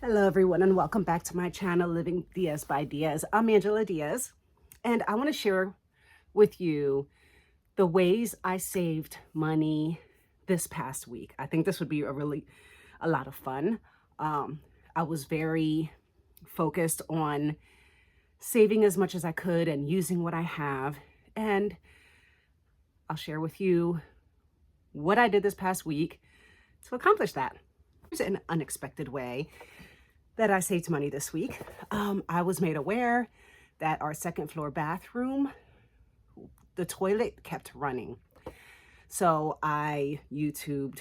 Hello everyone and welcome back to my channel Living Diaz by Diaz. I'm Angela Diaz and I want to share with you the ways I saved money this past week. I think this would be a lot of fun. I was very focused on saving as much as I could and using what I have, and I'll share with you what I did this past week to accomplish that. Here's an unexpected way that I saved money this week. I was made aware that our second floor bathroom, the toilet kept running. So I YouTubed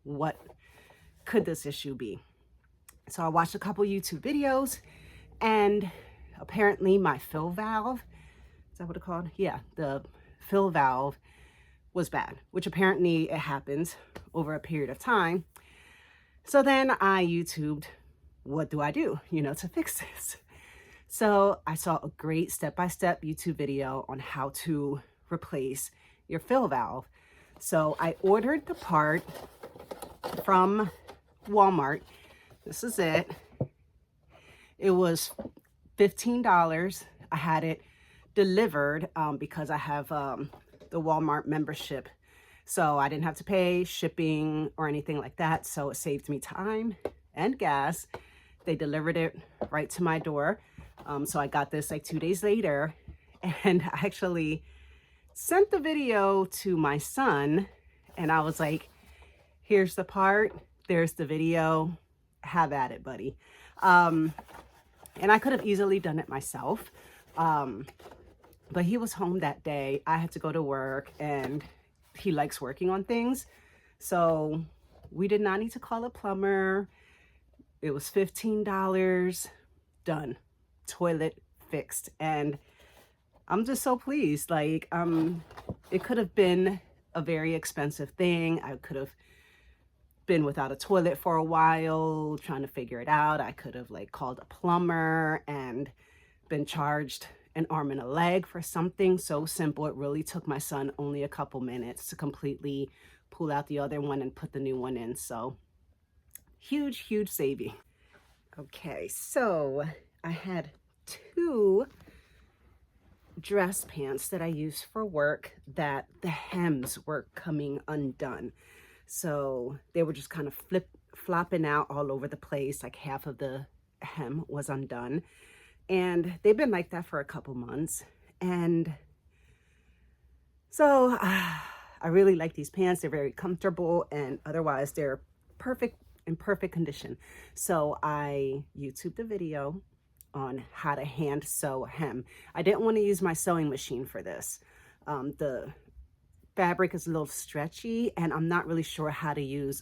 what could this issue be. So I watched a couple YouTube videos, and apparently my fill valve, is that what it's called? Yeah, the fill valve was bad, which apparently it happens over a period of time. So then I YouTubed, what do I do, to fix this? So I saw a great step-by-step YouTube video on how to replace your fill valve. So I ordered the part from Walmart. This is it. It was $15. I had it delivered because I have the Walmart membership. So I didn't have to pay shipping or anything like that. So it saved me time and gas. They delivered it right to my door. So I got this like 2 days later, and I actually sent the video to my son, and I was like, here's the part, there's the video, have at it, buddy. And I could have easily done it myself. But he was home that day. I had to go to work, and he likes working on things. So we did not need to call a plumber. It was $15, done, toilet fixed. And I'm just so pleased. Like, it could have been a very expensive thing. I could have been without a toilet for a while, trying to figure it out. I could have like called a plumber and been charged an arm and a leg for something so simple. It really took my son only a couple minutes to completely pull out the other one and put the new one in. So huge saving. Okay, so I had two dress pants that I use for work that the hems were coming undone. So they were just kind of flopping out all over the place. Like half of the hem was undone. And they've been like that for a couple months. And so I really like these pants. They're very comfortable, and otherwise they're in perfect condition. So I YouTubed the video on how to hand sew a hem. I didn't want to use my sewing machine for this. The fabric is a little stretchy, and I'm not really sure how to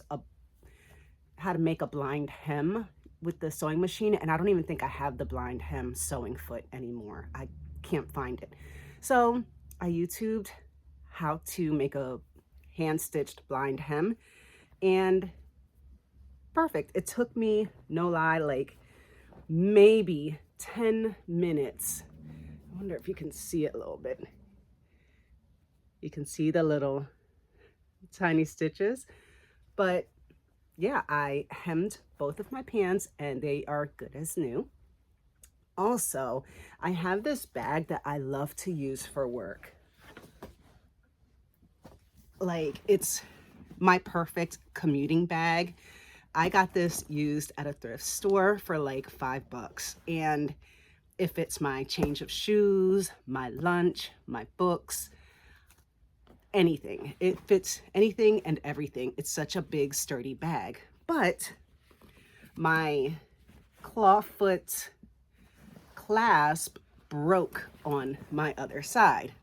make a blind hem with the sewing machine, and I don't even think I have the blind hem sewing foot anymore. I can't find it. So I YouTubed how to make a hand-stitched blind hem, and perfect. It took me, no lie, like maybe 10 minutes. I wonder if you can see it a little bit. You can see the little tiny stitches, but yeah, I hemmed both of my pants and they are good as new. Also, I have this bag that I love to use for work. Like, it's my perfect commuting bag. I got this used at a thrift store for like $5, and it fits my change of shoes, my lunch, my books, anything. It fits anything and everything. It's such a big, sturdy bag. But my clawfoot clasp broke on my other side.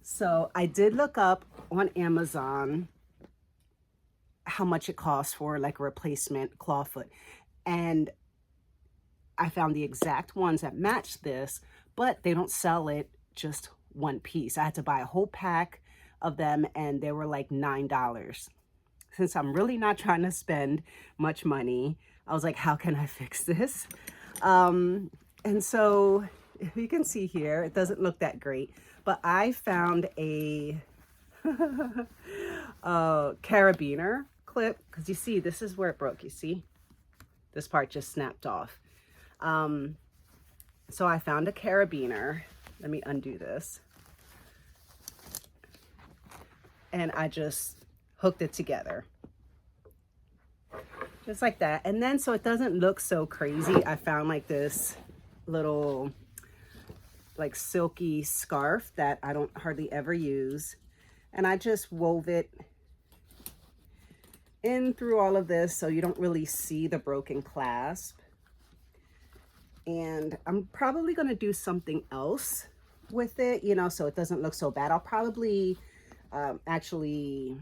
So I did look up on Amazon how much it costs for like a replacement clawfoot, and I found the exact ones that match this, but they don't sell it just one piece. I had to buy a whole pack of them, and they were like $9. Since I'm really not trying to spend much money, I was like, how can I fix this? And so if you can see here, it doesn't look that great, but I found a carabiner clip, because you see, this is where it broke, you see? This part just snapped off. So I found a carabiner. Let me undo this. And I just hooked it together. Just like that. And then so it doesn't look so crazy, I found like this little like silky scarf that I don't hardly ever use. And I just wove it in through all of this so you don't really see the broken clasp. And I'm probably going to do something else with it, you know, so it doesn't look so bad. I'll probably actually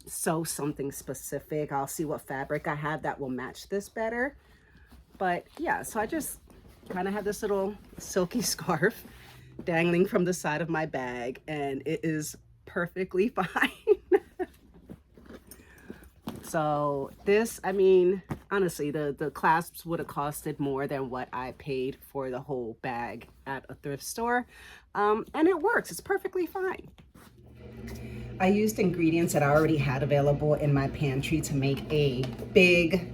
sew something specific. I'll see what fabric I have that will match this better. But yeah, so I just kind of have this little silky scarf dangling from the side of my bag, and it is perfectly fine. So this, I mean, honestly, the clasps would have costed more than what I paid for the whole bag at a thrift store. And it works, it's perfectly fine. I used ingredients that I already had available in my pantry to make a big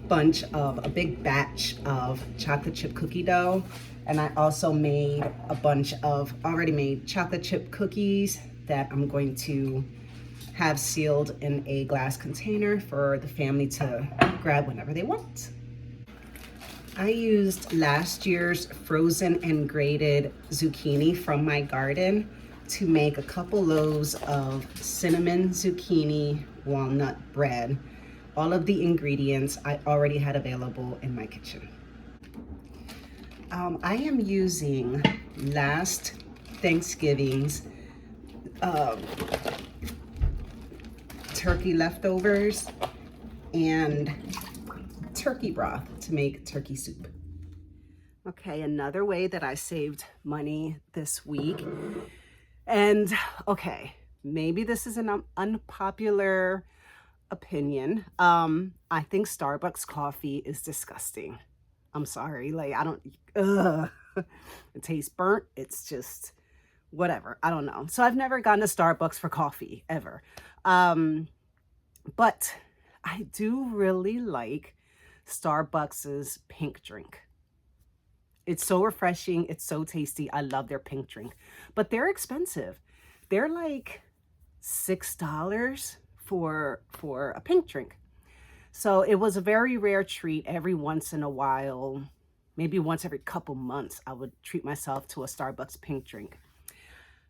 batch of chocolate chip cookie dough. And I also made a bunch of already made chocolate chip cookies that I'm going to have sealed in a glass container for the family to grab whenever they want. I used last year's frozen and grated zucchini from my garden to make a couple loaves of cinnamon zucchini walnut bread. All of the ingredients I already had available in my kitchen. I am using last Thanksgiving's turkey leftovers and turkey broth to make turkey soup. Okay, another way that I saved money this week, and okay, maybe this is an unpopular opinion. I think Starbucks coffee is disgusting. I'm sorry, like I don't, it tastes burnt. It's just whatever. I don't know. So I've never gone to Starbucks for coffee ever. But I do really like Starbucks's pink drink. It's so refreshing. It's so tasty. I love their pink drink, but they're expensive. They're like $6 for a pink drink. So it was a very rare treat. Every once in a while, maybe once every couple months, I would treat myself to a Starbucks pink drink.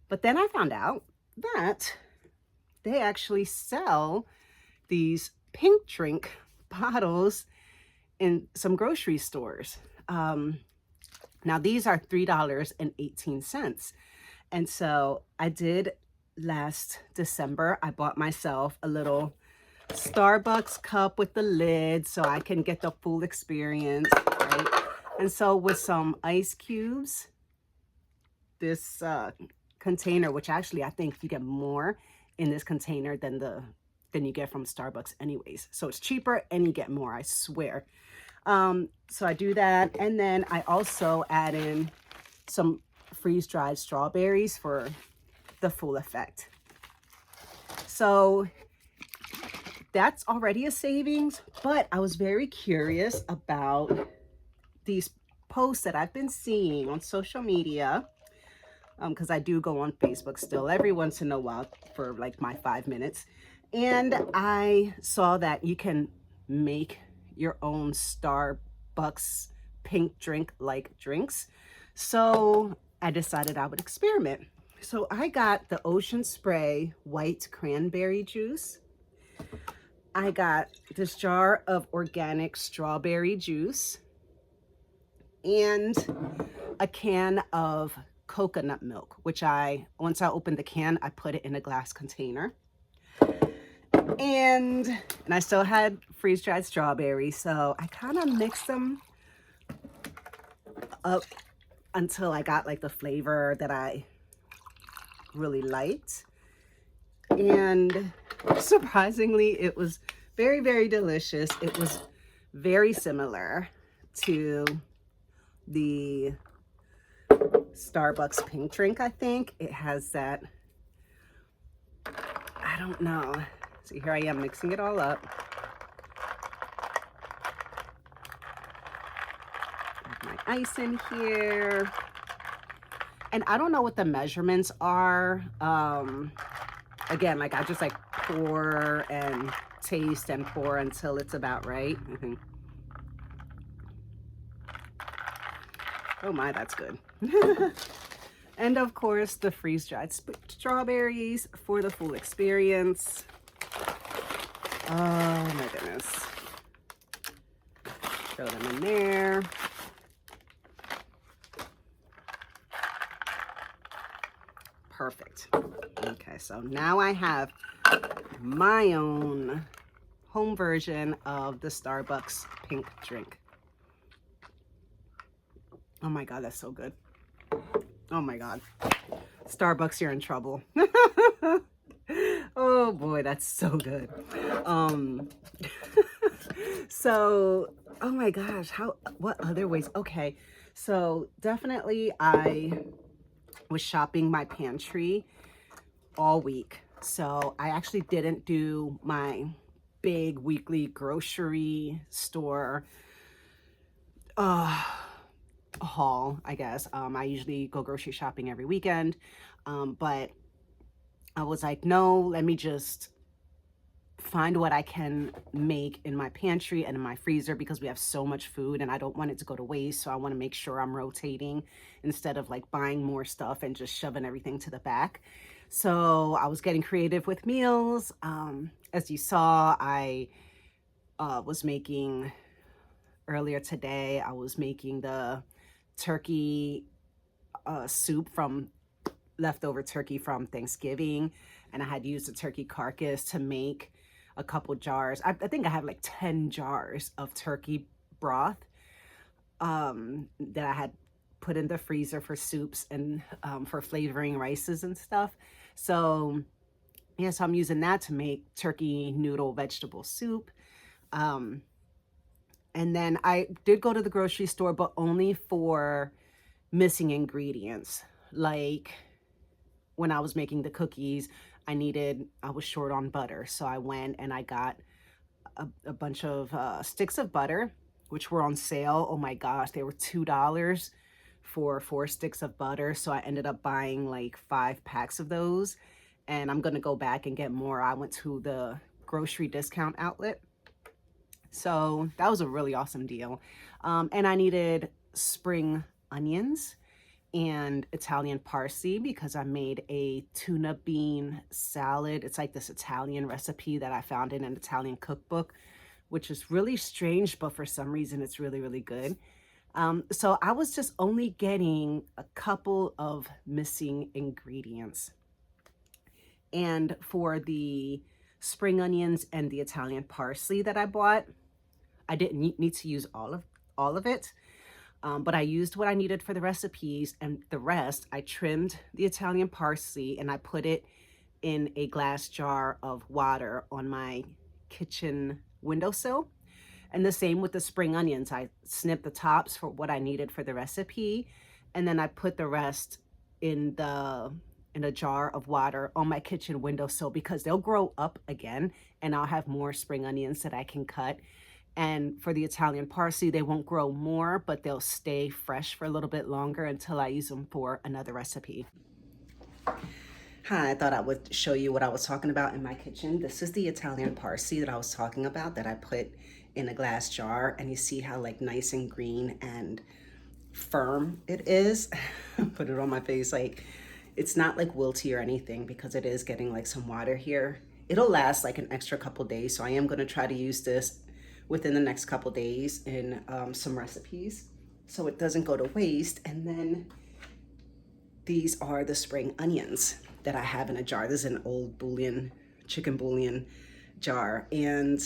But then I found out that they actually sell these pink drink bottles in some grocery stores. Now these are $3.18. And so I did last December, I bought myself a little Starbucks cup with the lid so I can get the full experience, right? And so with some ice cubes, this container, which actually I think you get more in this container than you get from Starbucks anyways. So it's cheaper and you get more, I swear. So I do that. And then I also add in some freeze-dried strawberries for the full effect. So that's already a savings, but I was very curious about these posts that I've been seeing on social media, because I do go on Facebook still every once in a while for like my 5 minutes. And I saw that you can make your own Starbucks pink drink like drinks. So I decided I would experiment. So I got the Ocean Spray white cranberry juice. I got this jar of organic strawberry juice and a can of coconut milk, which once I opened the can, I put it in a glass container. And I still had freeze-dried strawberries, so I kind of mixed them up until I got like the flavor that I really liked. And surprisingly, it was very, very delicious. It was very similar to the Starbucks pink drink, I think. It has that, I don't know. So here I am mixing it all up. ice in here. And I don't know what the measurements are. Again, like I just like pour and taste and pour until it's about right. Oh my, that's good. And of course, the freeze-dried strawberries for the full experience. Oh my goodness. Throw them in there. Perfect. Okay, so now I have my own home version of the Starbucks pink drink. Oh my God, that's so good. Oh my God. Starbucks, you're in trouble. Oh boy, that's so good. So, oh my gosh, what other ways? Okay, so definitely I was shopping my pantry all week. So I actually didn't do my big weekly grocery store haul, I guess. I usually go grocery shopping every weekend, but I was like, no, let me just find what I can make in my pantry and in my freezer because we have so much food and I don't want it to go to waste. So I want to make sure I'm rotating instead of like buying more stuff and just shoving everything to the back. So I was getting creative with meals. As you saw, I was making earlier today, I was making the turkey soup from leftover turkey from Thanksgiving. And I had used the turkey carcass to make a couple jars. I think I have like 10 jars of turkey broth that I had put in the freezer for soups and for flavoring rices and stuff. So yeah, so I'm using that to make turkey noodle vegetable soup. And then I did go to the grocery store, but only for missing ingredients. Like when I was making the cookies, I was short on butter. So I went and I got a bunch of sticks of butter, which were on sale. Oh my gosh, they were $2 for 4 sticks of butter. So I ended up buying like 5 packs of those. And I'm gonna go back and get more. I went to the grocery discount outlet. So that was a really awesome deal. And I needed spring onions and Italian parsley because I made a tuna bean salad. It's like this Italian recipe that I found in an Italian cookbook, which is really strange, but for some reason it's really, really good. So I was just only getting a couple of missing ingredients. And for the spring onions and the Italian parsley that I bought, I didn't need to use all of it. But I used what I needed for the recipes, and the rest I trimmed the Italian parsley and I put it in a glass jar of water on my kitchen windowsill. And the same with the spring onions. I snipped the tops for what I needed for the recipe, and then I put the rest in a jar of water on my kitchen windowsill because they'll grow up again and I'll have more spring onions that I can cut. And for the Italian parsley, they won't grow more, but they'll stay fresh for a little bit longer until I use them for another recipe. Hi, I thought I would show you what I was talking about in my kitchen. This is the Italian parsley that I was talking about that I put in a glass jar. And you see how like nice and green and firm it is. Put it on my face. Like it's not like wilty or anything because it is getting like some water here. It'll last like an extra couple days. So I am going to try to use this within the next couple days in some recipes so it doesn't go to waste. And then these are the spring onions that I have in a jar. This is an old chicken bouillon jar. And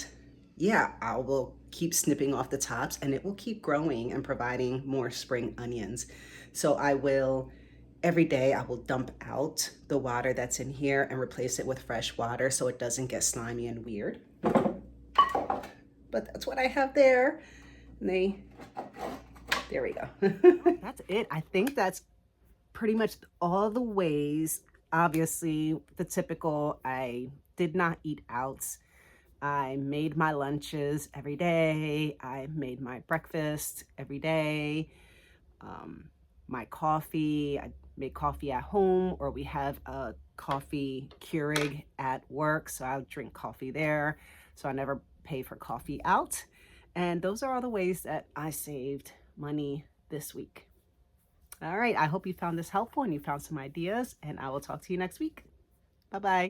yeah, I will keep snipping off the tops and it will keep growing and providing more spring onions. So every day I will dump out the water that's in here and replace it with fresh water so it doesn't get slimy and weird. But that's what I have there. And there we go. That's it. I think that's pretty much all the ways. Obviously, the typical, I did not eat out. I made my lunches every day. I made my breakfast every day. my coffee. I make coffee at home, or we have a coffee Keurig at work, so I'll drink coffee there. So I never pay for coffee out. And those are all the ways that I saved money this week. All right, I hope you found this helpful and you found some ideas, and I will talk to you next week. Bye-bye.